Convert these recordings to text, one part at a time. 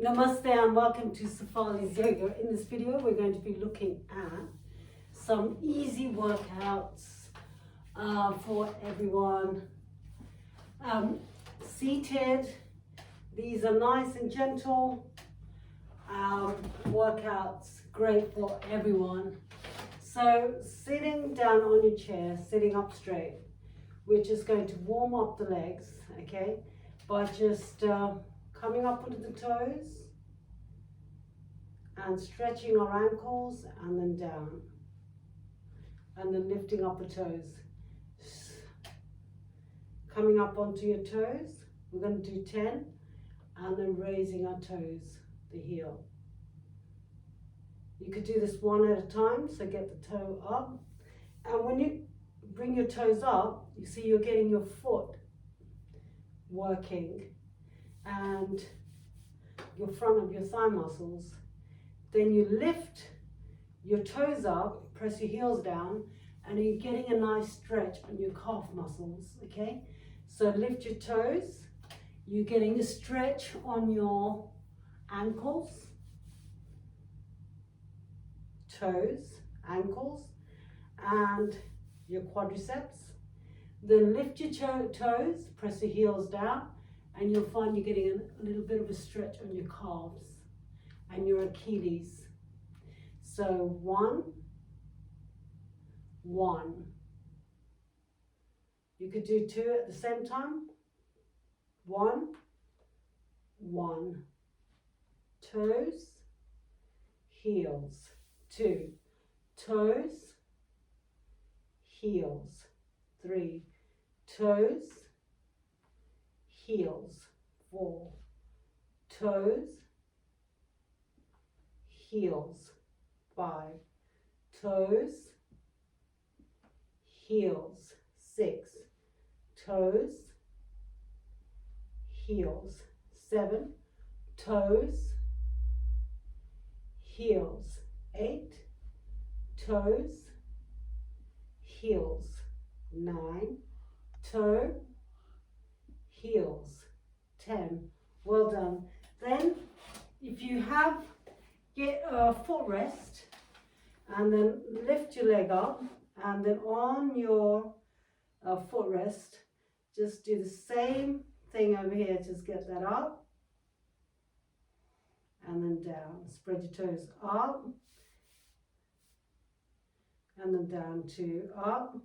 Namaste and welcome to Sefali's Yoga. In this video, we're going to be looking at some easy workouts for everyone. Seated, these are nice and gentle workouts, great for everyone. So sitting down on your chair, sitting up straight, we're just going to warm up the legs, okay, by just coming up onto the toes and stretching our ankles and then down and then lifting up the toes. Coming up onto your toes, we're going to do 10 and then raising our toes, the heel. You could do this one at a time, so get the toe up, and when you bring your toes up, you see you're getting your foot working and your front of your thigh muscles. Then you lift your toes up, press your heels down, and you're getting a nice stretch on your calf muscles, okay? So lift your toes, you're getting a stretch on your ankles, toes, ankles, and your quadriceps. Then lift your toes, press your heels down, and you'll find you're getting a little bit of a stretch on your calves and your Achilles. So 1, 1. You could do 2 at the same time. 1, 1. Toes, heels. 2. Toes, heels. 3. Toes, heels. 4. Toes, heels. 5. Toes, heels. 6. Toes, heels. 7. Toes, heels. 8. Toes, heels. 9. Toe, heels. 10. Well done. Then if you have, get a footrest and then lift your leg up, and then on your footrest just do the same thing over here. Just get that up and then down. Spread your toes up and then down. 2, up,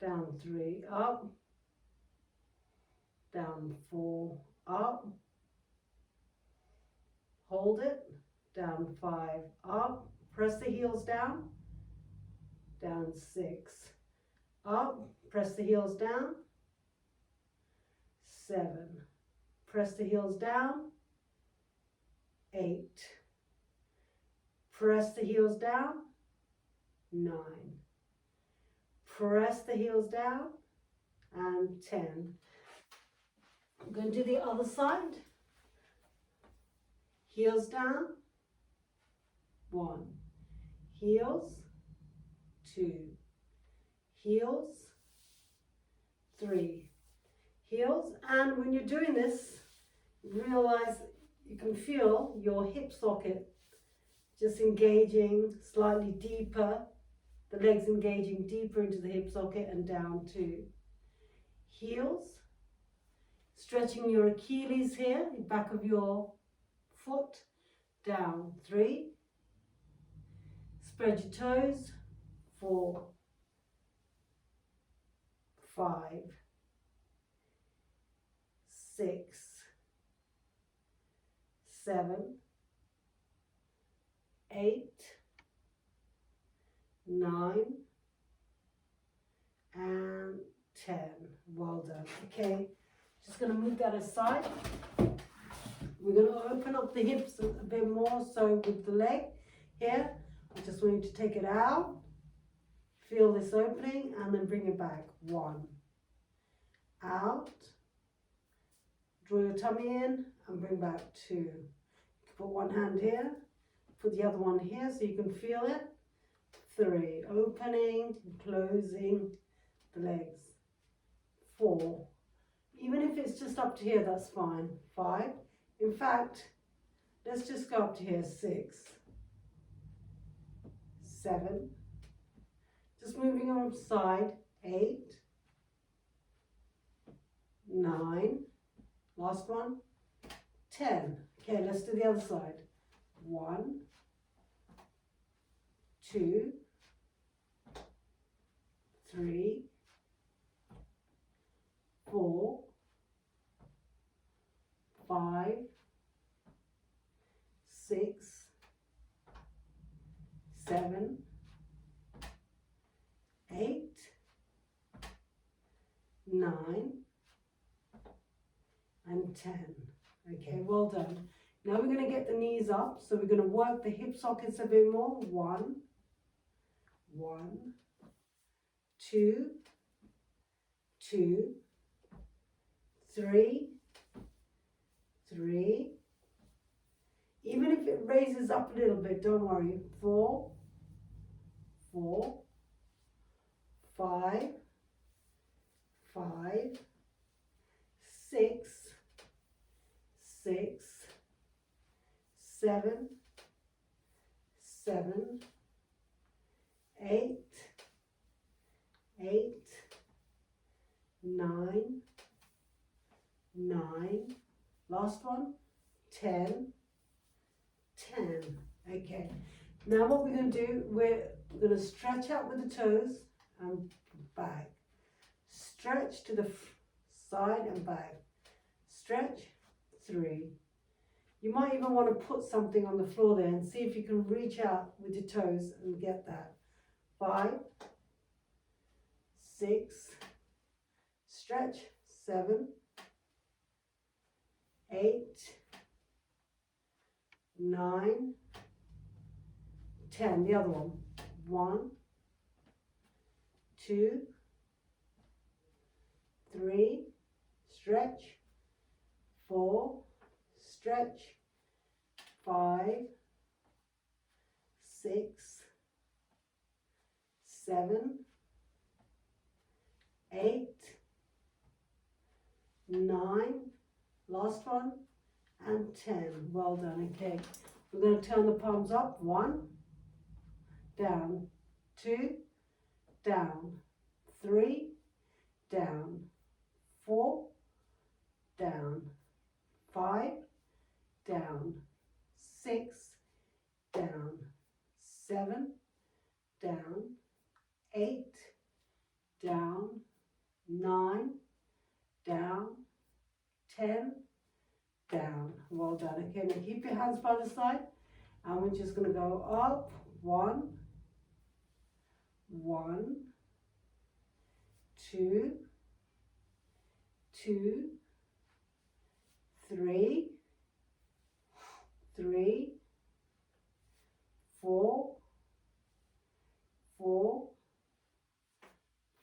down. 3, up, down. 4, up, hold it, down. 5, up, press the heels down, down. 6, up, press the heels down. 7, press the heels down. 8, press the heels down. 9, press the heels down, and 10. I'm going to do the other side. Heels down. 1, heels. 2, heels. 3, heels. And when you're doing this, realize you can feel your hip socket just engaging slightly deeper, the legs engaging deeper into the hip socket, and down. 2, heels. Stretching your Achilles here, the back of your foot, down. 3, spread your toes. 4, 5, 6, 7, 8, 9, and 10. Well done. Okay, just going to move that aside. We're going to open up the hips a bit more. So with the leg here, I just want you to take it out, feel this opening, and then bring it back. 1, out, draw your tummy in and bring back. 2. You can put one hand here, put the other one here so you can feel it. 3, opening, closing the legs. 4, even if it's just up to here, that's fine. 5, In fact, let's just go up to here, 6, 7, just moving on the side, 8, 9, last one, 10. Okay, let's do the other side. 1, 2, 3, 4, 5, 6, 7, 8, 9, and 10. Okay, well done. Now we're going to get the knees up, so we're going to work the hip sockets a bit more. 1, 1, 2, 2, 3, 3. Even if it raises up a little bit, don't worry. 4, 4, 5, 5, 6, 6, 7, 7, 8, 8, 9, 9, last one, 10, 10. Okay, now what we're going to do, we're going to stretch out with the toes and back. Stretch to the side and back. Stretch, 3. You might even want to put something on the floor there and see if you can reach out with your toes and get that. 5, 6, stretch, 7, 8, 9, 10. The other one. 1, 2, 3, stretch, 4, stretch, 5, 6, 7, 8, 9, last one, and 10. Well done. Okay, we're going to turn the palms up. 1, down, 2, down, 3, down, 4, down, 5, down, 6, down, 7, down, 8, down, 9, down, 10, down. Well done. Okay, now keep your hands by the side, and we're just going to go up. 1, 1, 2, 2, 3, 3, 4, 4,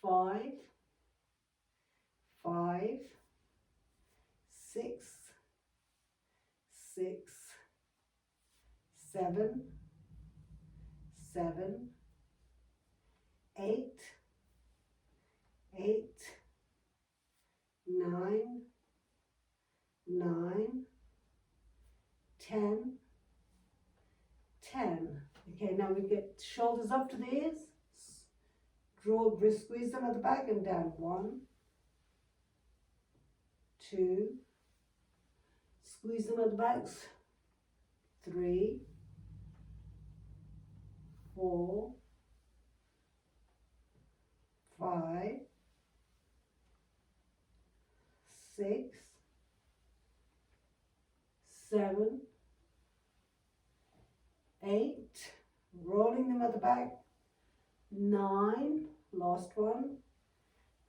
5, 5, 6, 6, 7, 7, 8, 8, 9, 9, 10, 10. Okay, now we get shoulders up to the ears. Squeeze them at the back and down. 1, 2, squeeze them at the backs. 3, 4, 5, 6, 7, 8, rolling them at the back. 9, last one,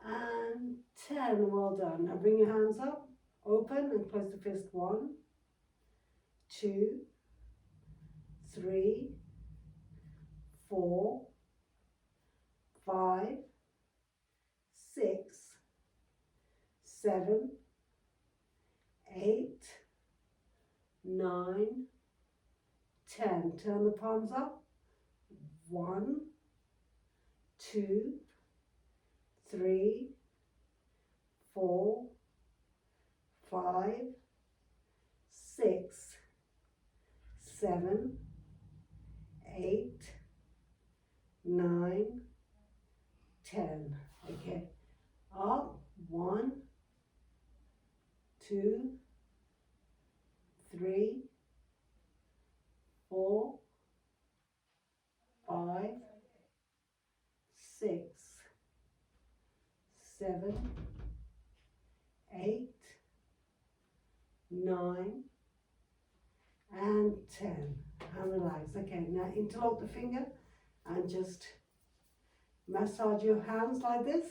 and 10. Well done. Now bring your hands up, open and close the fist. 1, 2, 3, 4, 5, 6, 7, 8, 9, 10. Turn the palms up. 1, 2, 3, 4, 5, 6, 7, 8, 9, 10. Okay, up, 1, 2, 3, 4, 5, 6, 7, 8, 9, and 10. And relax. Okay, now interlock the finger and just massage your hands like this.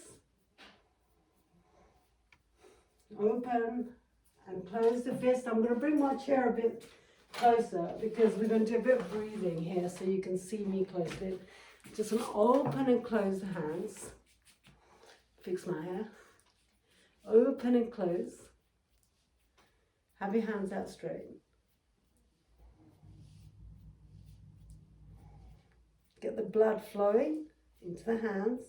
Open and close the fist. I'm going to bring my chair a bit closer because we're going to do a bit of breathing here so you can see me closely. Just going to open and close the hands. Fix my hair. Open and close. Have your hands out straight. Get the blood flowing into the hands.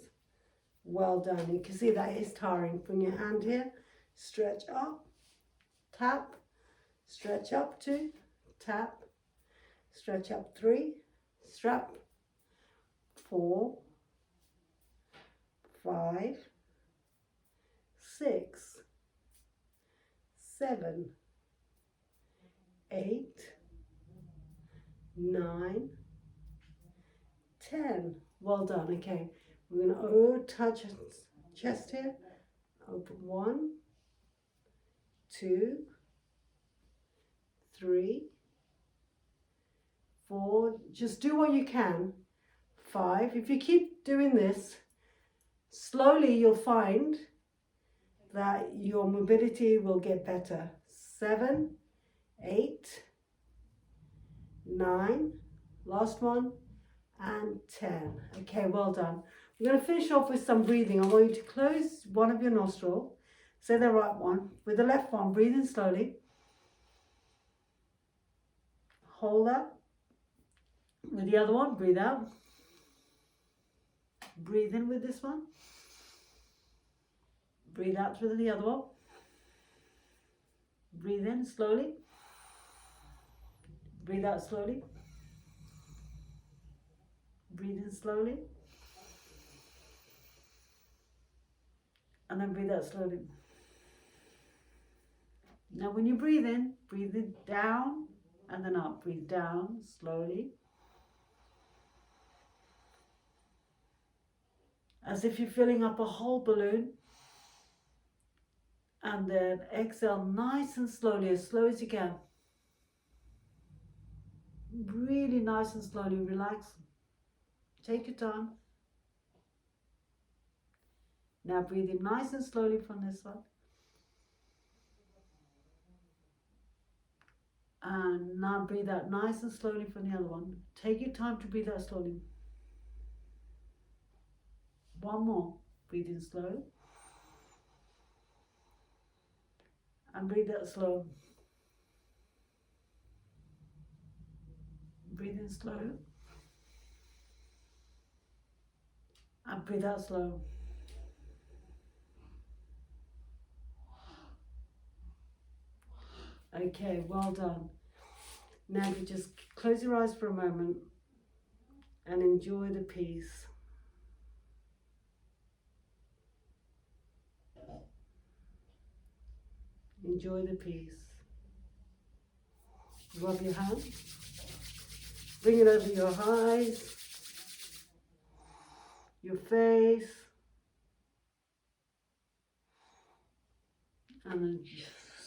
Well done. You can see that is tiring. Bring your hand here. Stretch up. Tap. Stretch up 2. Tap. Stretch up 3. Strap. 4. 5. 6. 7. 8. 9. 10. Well done. Okay, we're going to touch chest here. Open 1, 2, 3, 4. Just do what you can. 5. If you keep doing this, slowly you'll find that your mobility will get better. 7, 8, 9. Last one. And 10. Okay, well done. We're going to finish off with some breathing. I want you to close one of your nostrils. Say the right one. With the left one, breathe in slowly. Hold that. With the other one, breathe out. Breathe in with this one. Breathe out through the other one. Breathe in slowly. Breathe out slowly. Breathe in slowly. And then breathe out slowly. Now when you breathe it down and then up. Breathe down slowly. As if you're filling up a whole balloon. And then exhale nice and slowly, as slow as you can. Really nice and slowly, relax. Take your time. Now breathe in nice and slowly from this one. And now breathe out nice and slowly from the other one. Take your time to breathe out slowly. One more. Breathe in slow. And breathe out slow. Breathe in slow. And breathe out slow. Okay, well done. Now you just close your eyes for a moment and enjoy the peace. Enjoy the peace. Rub your hand. Bring it over your eyes, your face, and then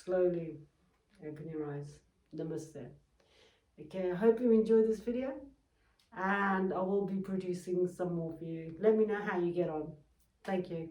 slowly open your eyes. Namaste. Okay, I hope you enjoyed this video, and I will be producing some more for you. Let me know how you get on. Thank you.